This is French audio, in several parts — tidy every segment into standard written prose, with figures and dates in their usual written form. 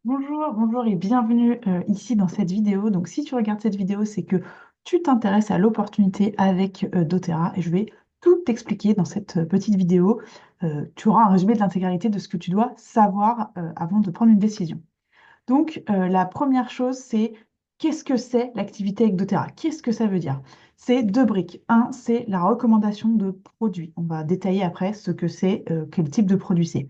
Bonjour, bonjour et bienvenue ici dans cette vidéo. Donc si tu regardes cette vidéo, c'est que tu t'intéresses à l'opportunité avec doTERRA et je vais tout t'expliquer dans cette petite vidéo. Tu auras un résumé de l'intégralité de ce que tu dois savoir avant de prendre une décision. Donc la première chose, c'est qu'est-ce que c'est l'activité avec doTERRA? Qu'est-ce que ça veut dire? C'est deux briques. Un, c'est la recommandation de produits. On va détailler après ce que c'est, quel type de produit c'est.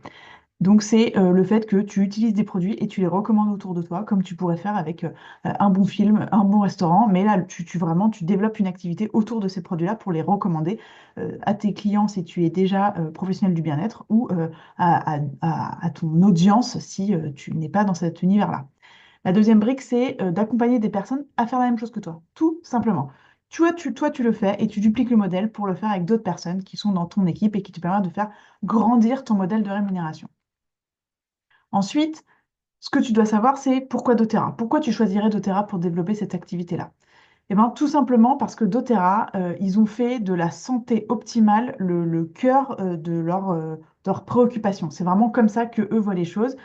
Donc, c'est le fait que tu utilises des produits et tu les recommandes autour de toi, comme tu pourrais faire avec un bon film, un bon restaurant. Mais là, vraiment, tu développes une activité autour de ces produits-là pour les recommander à tes clients si tu es déjà professionnel du bien-être ou à ton audience si tu n'es pas dans cet univers-là. La deuxième brique, c'est d'accompagner des personnes à faire la même chose que toi, tout simplement. Toi, tu le fais et tu dupliques le modèle pour le faire avec d'autres personnes qui sont dans ton équipe et qui te permettent de faire grandir ton modèle de rémunération. Ensuite, ce que tu dois savoir, c'est pourquoi doTERRA. Pourquoi tu choisirais doTERRA pour développer cette activité-là? Eh bien, tout simplement parce que doTERRA, ils ont fait de la santé optimale le cœur de leur préoccupation. C'est vraiment comme ça que eux voient les choses.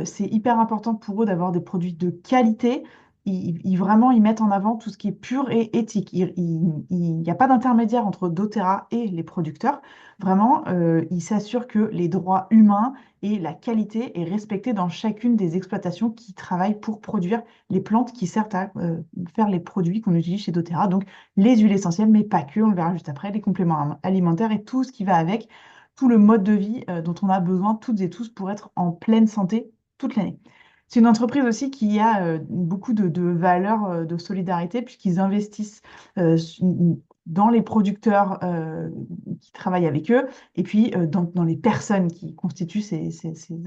C'est hyper important pour eux d'avoir des produits de qualité. Vraiment, ils mettent en avant tout ce qui est pur et éthique. Il n'y a pas d'intermédiaire entre doTERRA et les producteurs. Vraiment, ils s'assurent que les droits humains et la qualité est respectée dans chacune des exploitations qui travaillent pour produire les plantes qui servent à faire les produits qu'on utilise chez doTERRA. Donc, les huiles essentielles, mais pas que, on le verra juste après, les compléments alimentaires et tout ce qui va avec, tout le mode de vie dont on a besoin toutes et tous pour être en pleine santé toute l'année. C'est une entreprise aussi qui a beaucoup de valeurs de solidarité puisqu'ils investissent dans les producteurs qui travaillent avec eux et puis dans les personnes qui constituent ces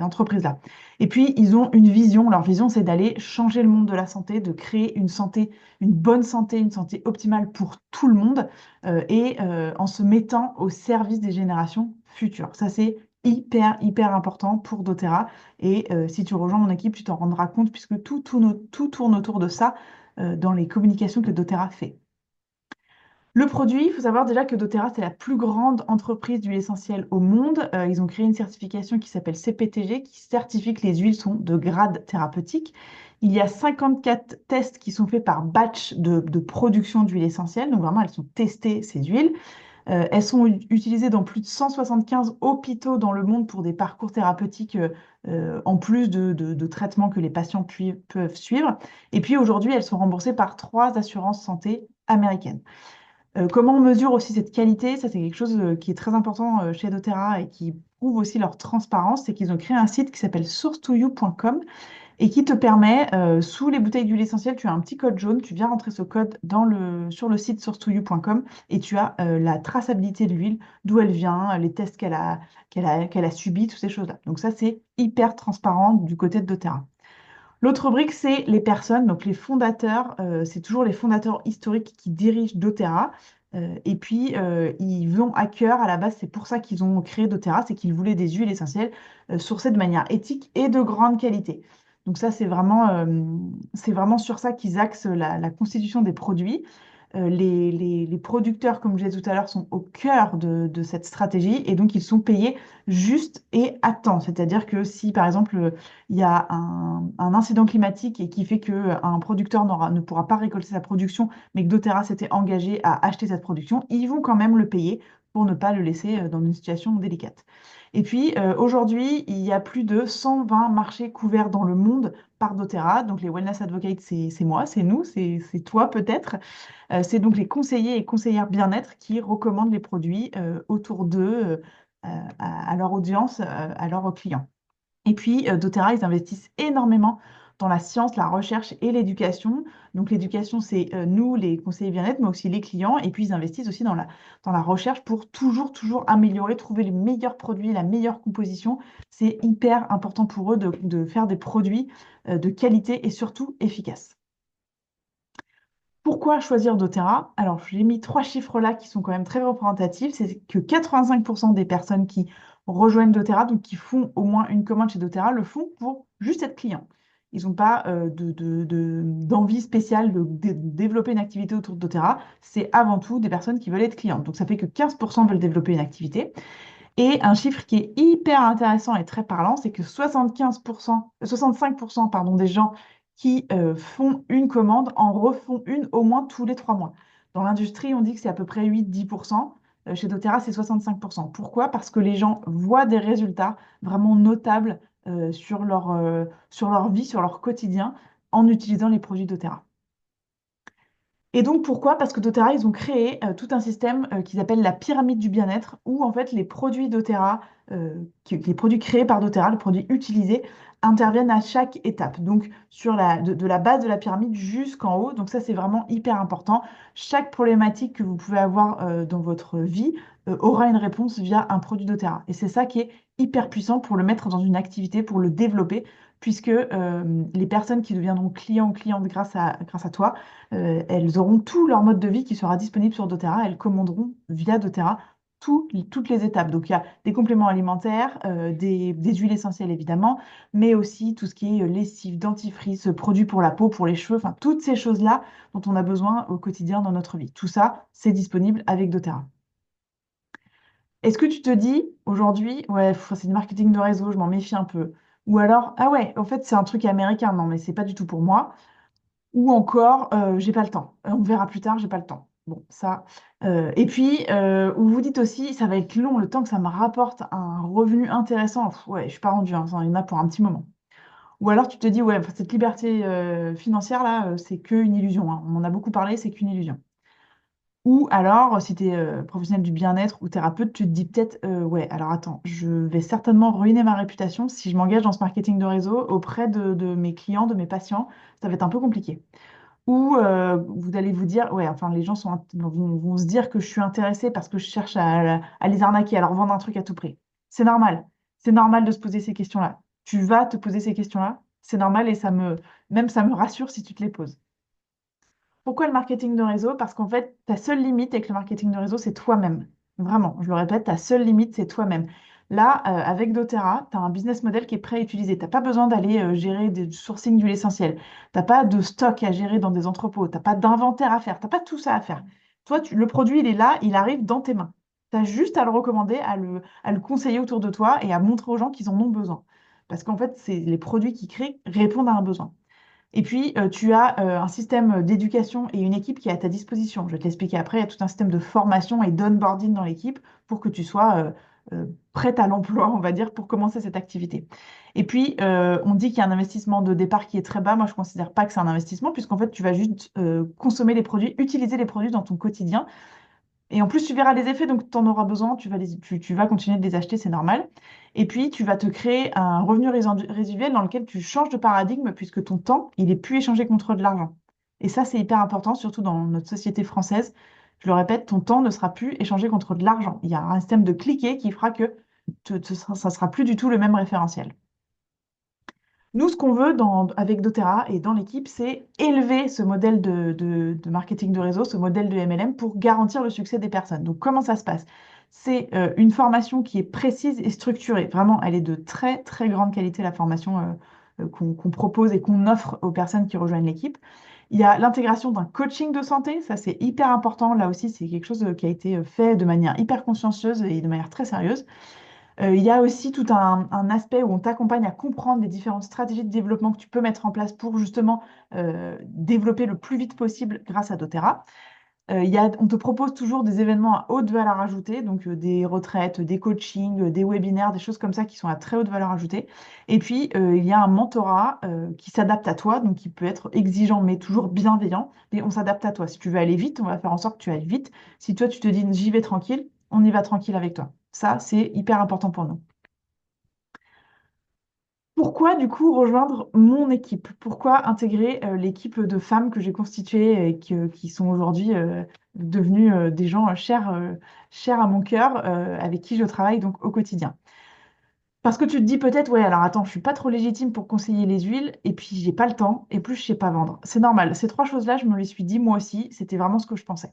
entreprises-là. Et puis, ils ont une vision. Leur vision, c'est d'aller changer le monde de la santé, de créer une santé, une bonne santé, une santé optimale pour tout le monde en se mettant au service des générations futures. Ça, c'est hyper important pour doTERRA. Et si tu rejoins mon équipe, tu t'en rendras compte puisque tout tourne autour de ça dans les communications que doTERRA fait. Le produit, il faut savoir déjà que doTERRA, c'est la plus grande entreprise d'huile essentielle au monde. Ils ont créé une certification qui s'appelle CPTG, qui certifie que les huiles sont de grade thérapeutique. Il y a 54 tests qui sont faits par batch de production d'huile essentielle. Donc vraiment, elles sont testées, ces huiles. Elles sont utilisées dans plus de 175 hôpitaux dans le monde pour des parcours thérapeutiques en plus de traitements que les patients peuvent suivre. Et puis aujourd'hui, elles sont remboursées par trois assurances santé américaines. Comment on mesure aussi cette qualité? Ça, c'est quelque chose qui est très important chez doTERRA et qui prouve aussi leur transparence. C'est qu'ils ont créé un site qui s'appelle source2you.com et qui te permet, sous les bouteilles d'huile essentielle, tu as un petit code jaune. Tu viens rentrer ce code sur le site source2you.com et tu as la traçabilité de l'huile, d'où elle vient, les tests qu'elle a subis, toutes ces choses-là. Donc ça, c'est hyper transparent du côté de doTERRA. L'autre brique, c'est les personnes, donc les fondateurs, c'est toujours les fondateurs historiques qui dirigent doTERRA. Et puis, ils ont à cœur, à la base, c'est pour ça qu'ils ont créé doTERRA, c'est qu'ils voulaient des huiles essentielles sourcées de manière éthique et de grande qualité. Donc ça, c'est vraiment sur ça qu'ils axent la constitution des produits. Les producteurs, comme je disais tout à l'heure, sont au cœur de cette stratégie et donc ils sont payés juste et à temps. C'est-à-dire que si, par exemple, il y a un incident climatique et qui fait qu'un producteur ne pourra pas récolter sa production, mais que doTERRA s'était engagé à acheter cette production, ils vont quand même le payer pour ne pas le laisser dans une situation délicate. Et puis aujourd'hui, il y a plus de 120 marchés couverts dans le monde par doTERRA. Donc les Wellness Advocates, c'est moi, c'est nous, c'est toi peut-être. C'est donc les conseillers et conseillères bien-être qui recommandent les produits autour d'eux, à leur audience, à leurs clients. Et puis, doTERRA, ils investissent énormément dans la science, la recherche et l'éducation. Donc, l'éducation, c'est nous, les conseillers bien-être, mais aussi les clients. Et puis, ils investissent aussi dans la recherche pour toujours améliorer, trouver les meilleurs produits, la meilleure composition. C'est hyper important pour eux de faire des produits de qualité et surtout efficaces. Pourquoi choisir doTERRA? Alors, j'ai mis trois chiffres là qui sont quand même très représentatifs. C'est que 85% des personnes qui rejoignent doTERRA, donc qui font au moins une commande chez doTERRA, le font pour juste être client. Ils n'ont pas d'envie spéciale de développer une activité autour de doTERRA. C'est avant tout des personnes qui veulent être clientes. Donc, ça fait que 15% veulent développer une activité. Et un chiffre qui est hyper intéressant et très parlant, c'est que 75%, 65% pardon, des gens qui font une commande en refont une au moins tous les 3 mois. Dans l'industrie, on dit que c'est à peu près 8-10%. Chez doTERRA, c'est 65%. Pourquoi? Parce que les gens voient des résultats vraiment notables sur leur vie, sur leur quotidien, en utilisant les produits doTERRA. Et donc pourquoi? Parce que doTERRA, ils ont créé tout un système qu'ils appellent la pyramide du bien-être, où en fait les produits doTERRA, les produits créés par doTERRA, les produits utilisés, interviennent à chaque étape. Donc de la base de la pyramide jusqu'en haut. Donc ça, c'est vraiment hyper important. Chaque problématique que vous pouvez avoir dans votre vie aura une réponse via un produit doTERRA. Et c'est ça qui est hyper puissant pour le mettre dans une activité, pour le développer, puisque les personnes qui deviendront clients ou clientes grâce à toi, elles auront tout leur mode de vie qui sera disponible sur doTERRA. Elles commanderont via doTERRA toutes les étapes. Donc, il y a des compléments alimentaires, des huiles essentielles évidemment, mais aussi tout ce qui est lessive, dentifrice, produits pour la peau, pour les cheveux, enfin, toutes ces choses-là dont on a besoin au quotidien dans notre vie. Tout ça, c'est disponible avec doTERRA. Est-ce que tu te dis aujourd'hui, ouais, c'est du marketing de réseau, je m'en méfie un peu. Ou alors, ah ouais, en fait, c'est un truc américain, non, mais c'est pas du tout pour moi. Ou encore, j'ai pas le temps. On verra plus tard, j'ai pas le temps. Bon, ça. Et puis, vous vous dites aussi, ça va être long, le temps que ça me rapporte un revenu intéressant. Pff, ouais, je suis pas rendue, hein, ça, il y en a pour un petit moment. Ou alors tu te dis, ouais, cette liberté financière là, c'est qu'une illusion, hein. On en a beaucoup parlé, c'est qu'une illusion. Ou alors, si tu es professionnel du bien-être ou thérapeute, tu te dis peut-être, ouais, alors attends, je vais certainement ruiner ma réputation si je m'engage dans ce marketing de réseau auprès de mes clients, de mes patients. Ça va être un peu compliqué. Ou vous allez vous dire, ouais, enfin, les gens vont se dire que je suis intéressée parce que je cherche à les arnaquer, à leur vendre un truc à tout prix. C'est normal. C'est normal de se poser ces questions-là. Tu vas te poser ces questions-là. C'est normal et même ça me rassure si tu te les poses. Pourquoi le marketing de réseau? Parce qu'en fait, ta seule limite avec le marketing de réseau, c'est toi-même. Vraiment, je le répète, ta seule limite, c'est toi-même. Là, avec doTERRA, tu as un business model qui est prêt à utiliser. Tu n'as pas besoin d'aller gérer du sourcing d'huile essentielle. Tu n'as pas de stock à gérer dans des entrepôts. Tu n'as pas d'inventaire à faire. Tu n'as pas tout ça à faire. Toi, le produit, il est là, il arrive dans tes mains. Tu as juste à le recommander, à le conseiller autour de toi et à montrer aux gens qu'ils en ont besoin. Parce qu'en fait, c'est les produits qu'ils créent répondent à un besoin. Et puis, tu as un système d'éducation et une équipe qui est à ta disposition. Je vais te l'expliquer après. Il y a tout un système de formation et d'onboarding dans l'équipe pour que tu sois prête à l'emploi, on va dire, pour commencer cette activité. Et puis, on dit qu'il y a un investissement de départ qui est très bas. Moi, je ne considère pas que c'est un investissement, puisqu'en fait, tu vas juste consommer les produits, utiliser les produits dans ton quotidien. Et en plus, tu verras les effets, donc tu en auras besoin, tu vas continuer de les acheter, c'est normal. Et puis, tu vas te créer un revenu résiduel dans lequel tu changes de paradigme puisque ton temps, il est plus échangé contre de l'argent. Et ça, c'est hyper important, surtout dans notre société française. Je le répète, ton temps ne sera plus échangé contre de l'argent. Il y a un système de cliquet qui fera que ça sera plus du tout le même référentiel. Nous, ce qu'on veut avec doTERRA et dans l'équipe, c'est élever ce modèle de marketing de réseau, ce modèle de MLM pour garantir le succès des personnes. Donc, comment ça se passe? C'est une formation qui est précise et structurée. Vraiment, elle est de très, très grande qualité, la formation qu'on propose et qu'on offre aux personnes qui rejoignent l'équipe. Il y a l'intégration d'un coaching de santé, ça c'est hyper important. Là aussi, c'est quelque chose qui a été fait de manière hyper consciencieuse et de manière très sérieuse. Il y a aussi tout un aspect où on t'accompagne à comprendre les différentes stratégies de développement que tu peux mettre en place pour justement développer le plus vite possible grâce à doTERRA. On te propose toujours des événements à haute valeur ajoutée, donc des retraites, des coachings, des webinaires, des choses comme ça qui sont à très haute valeur ajoutée. Et puis, il y a un mentorat qui s'adapte à toi, donc qui peut être exigeant mais toujours bienveillant. Mais on s'adapte à toi. Si tu veux aller vite, on va faire en sorte que tu ailles vite. Si toi, tu te dis j'y vais tranquille, on y va tranquille avec toi. Ça, c'est hyper important pour nous. Pourquoi du coup rejoindre mon équipe? Pourquoi intégrer l'équipe de femmes que j'ai constituée et qui sont aujourd'hui devenues des gens chers à mon cœur, avec qui je travaille donc au quotidien? Parce que tu te dis peut-être, ouais, alors attends, je suis pas trop légitime pour conseiller les huiles, et puis j'ai pas le temps, et plus je sais pas vendre. C'est normal. Ces trois choses-là, je me les suis dit moi aussi, c'était vraiment ce que je pensais.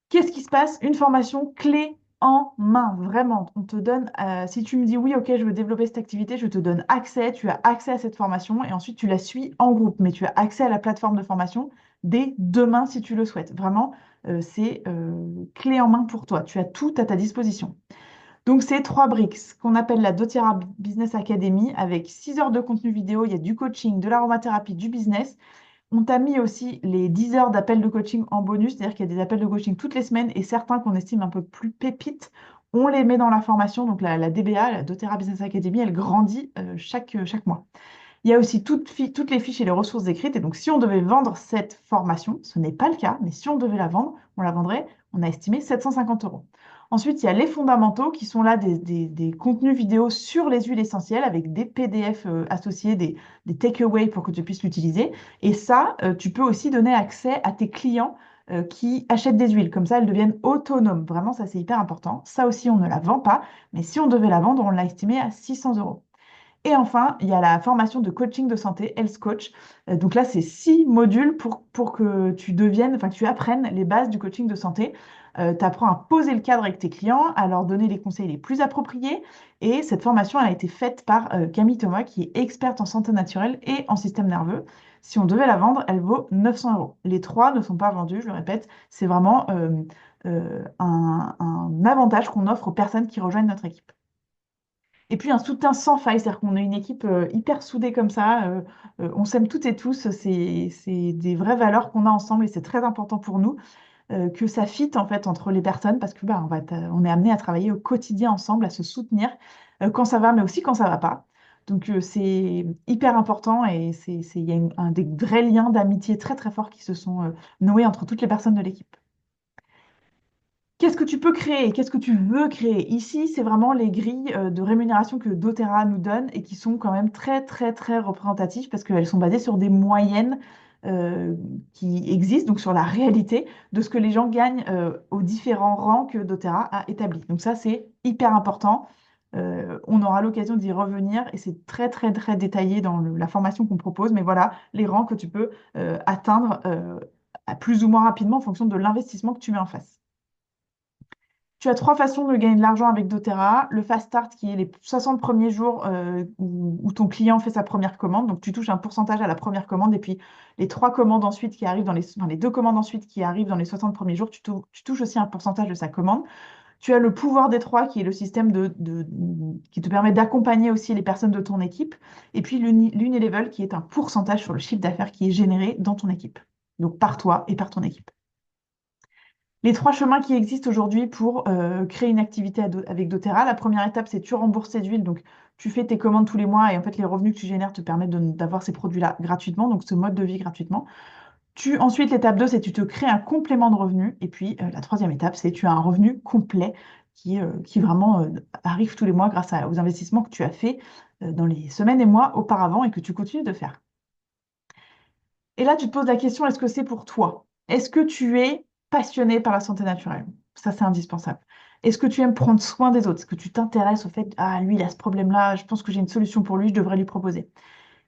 Qu'est-ce qui se passe? Une formation clé en main, vraiment. On te donne, si tu me dis oui, ok, je veux développer cette activité, je te donne accès, tu as accès à cette formation et ensuite tu la suis en groupe, mais tu as accès à la plateforme de formation dès demain si tu le souhaites. Vraiment, c'est clé en main pour toi. Tu as tout à ta disposition. Donc, c'est trois briques, ce qu'on appelle la doTERRA Business Academy, avec 6 heures de contenu vidéo. Il y a du coaching, de l'aromathérapie, du business. On t'a mis aussi les 10 heures d'appels de coaching en bonus, c'est-à-dire qu'il y a des appels de coaching toutes les semaines et certains qu'on estime un peu plus pépites, on les met dans la formation. Donc, la DBA, la doTERRA Business Academy, elle grandit chaque mois. Il y a aussi toutes les fiches et les ressources écrites. Et donc, si on devait vendre cette formation, ce n'est pas le cas, mais si on devait la vendre, on la vendrait, on a estimé 750 euros. Ensuite, il y a les fondamentaux qui sont là des contenus vidéo sur les huiles essentielles avec des PDF associés, des takeaways pour que tu puisses l'utiliser. Et ça, tu peux aussi donner accès à tes clients qui achètent des huiles. Comme ça, elles deviennent autonomes. Vraiment, ça, c'est hyper important. Ça aussi, on ne la vend pas. Mais si on devait la vendre, on l'a estimé à 600 euros. Et enfin, il y a la formation de coaching de santé, Health Coach. Donc là, c'est 6 modules pour que tu deviennes, enfin, que tu apprennes les bases du coaching de santé. Tu apprends à poser le cadre avec tes clients, à leur donner les conseils les plus appropriés. Et cette formation, elle a été faite par Camille Thomas, qui est experte en santé naturelle et en système nerveux. Si on devait la vendre, elle vaut 900 euros. Les trois ne sont pas vendus, je le répète. C'est vraiment un avantage qu'on offre aux personnes qui rejoignent notre équipe. Et puis un soutien sans faille, c'est-à-dire qu'on est une équipe hyper soudée comme ça, on s'aime toutes et tous, c'est des vraies valeurs qu'on a ensemble et c'est très important pour nous que ça fitte en fait entre les personnes parce que bah, on est amené à travailler au quotidien ensemble, à se soutenir quand ça va, mais aussi quand ça va pas. Donc c'est hyper important et il y a un des vrais liens d'amitié très très forts qui se sont noués entre toutes les personnes de l'équipe. Qu'est-ce que tu peux créer? Qu'est-ce que tu veux créer? Ici, c'est vraiment les grilles de rémunération que doTERRA nous donne et qui sont quand même très, très, très représentatives parce qu'elles sont basées sur des moyennes euh, qui existent, donc sur la réalité de ce que les gens gagnent aux différents rangs que doTERRA a établis. Donc ça, c'est hyper important. On aura l'occasion d'y revenir et c'est très, très, très détaillé dans la formation qu'on propose. Mais voilà, les rangs que tu peux atteindre à plus ou moins rapidement en fonction de l'investissement que tu mets en face. Tu as trois façons de gagner de l'argent avec doTERRA. Le fast start, qui est les 60 premiers jours où ton client fait sa première commande. Donc, tu touches un pourcentage à la première commande. Et puis, les trois commandes ensuite qui arrivent enfin, les deux commandes ensuite qui arrivent dans les 60 premiers jours, tu touches aussi un pourcentage de sa commande. Tu as le pouvoir des trois, qui est le système qui te permet d'accompagner aussi les personnes de ton équipe. Et puis, l'Unilevel, qui est un pourcentage sur le chiffre d'affaires qui est généré dans ton équipe. Donc, par toi et par ton équipe. Les trois chemins qui existent aujourd'hui pour créer une activité avec doTERRA. La première étape, c'est tu rembourses tes huiles. Donc, tu fais tes commandes tous les mois et en fait, les revenus que tu génères te permettent d'avoir ces produits-là gratuitement, donc ce mode de vie gratuitement. Ensuite, l'étape 2, c'est tu te crées un complément de revenu. Et puis, la troisième étape, c'est tu as un revenu complet qui vraiment arrive tous les mois grâce aux investissements que tu as faits dans les semaines et mois auparavant et que tu continues de faire. Et là, tu te poses la question, est-ce que c'est pour toi? Est-ce que tu es passionné par la santé naturelle? Ça, c'est indispensable. Est-ce que tu aimes prendre soin des autres? Est-ce que tu t'intéresses au fait, ah, lui, il a ce problème-là, je pense que j'ai une solution pour lui, je devrais lui proposer.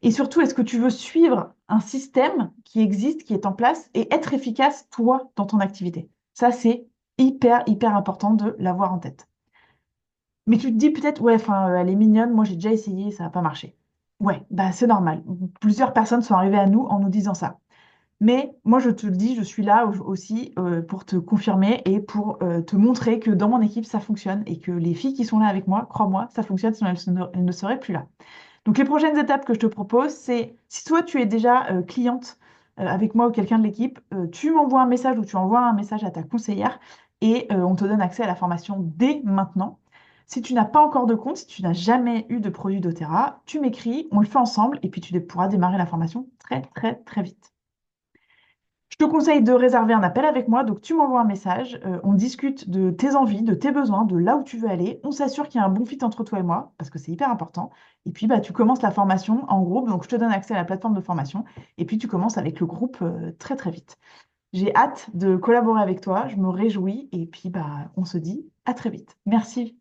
Et surtout, est-ce que tu veux suivre un système qui existe, qui est en place, et être efficace, toi, dans ton activité? Ça, c'est hyper, hyper important de l'avoir en tête. Mais tu te dis peut-être, ouais, enfin, elle est mignonne, moi j'ai déjà essayé, ça n'a pas marché. Ouais, bah c'est normal. Plusieurs personnes sont arrivées à nous en nous disant ça. Mais moi, je te le dis, je suis là aussi pour te confirmer et pour te montrer que dans mon équipe, ça fonctionne et que les filles qui sont là avec moi, crois-moi, ça fonctionne, sinon elles ne seraient plus là. Donc, les prochaines étapes que je te propose, c'est si toi, tu es déjà cliente avec moi ou quelqu'un de l'équipe, tu m'envoies un message ou tu envoies un message à ta conseillère et on te donne accès à la formation dès maintenant. Si tu n'as pas encore de compte, si tu n'as jamais eu de produit doTERRA, tu m'écris, on le fait ensemble et puis tu pourras démarrer la formation très, très, très vite. Je te conseille de réserver un appel avec moi. Donc, tu m'envoies un message, on discute de tes envies, de tes besoins, de là où tu veux aller. On s'assure qu'il y a un bon fit entre toi et moi, parce que c'est hyper important. Et puis, bah, tu commences la formation en groupe. Donc, je te donne accès à la plateforme de formation. Et puis, tu commences avec le groupe très, très vite. J'ai hâte de collaborer avec toi. Je me réjouis. Et puis, bah, on se dit à très vite. Merci.